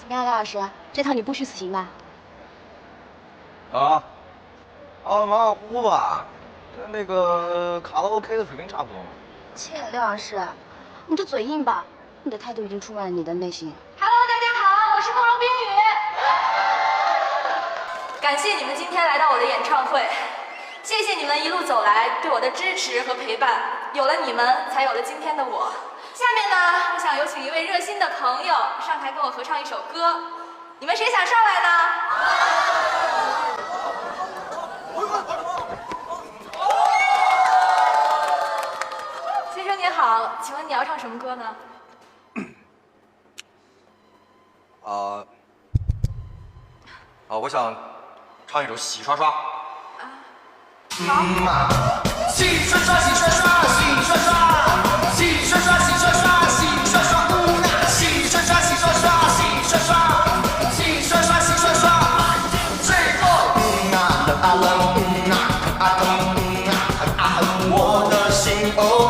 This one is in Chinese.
你好，廖老师，这趟你不虚此行吧？啊，马马虎虎吧，跟那个卡拉 OK 的水平差不多。切，廖老师，你这嘴硬吧？你的态度已经出卖了你的内心。Hello， 大家好，我是慕容冰雨。感谢你们今天来到我的演唱会，谢谢你们一路走来对我的支持和陪伴，有了你们，才有了今天的我。下面呢，我想有请一位热心的朋友上台跟我合唱一首歌，你们谁想上来呢？先生您好，请问你要唱什么歌呢？我想唱一首《洗刷刷》。洗刷刷，洗刷刷，洗刷刷，洗刷刷，洗刷刷，洗刷刷，洗刷刷，洗刷刷，洗刷刷，洗刷刷，洗刷刷，最后我的心哦。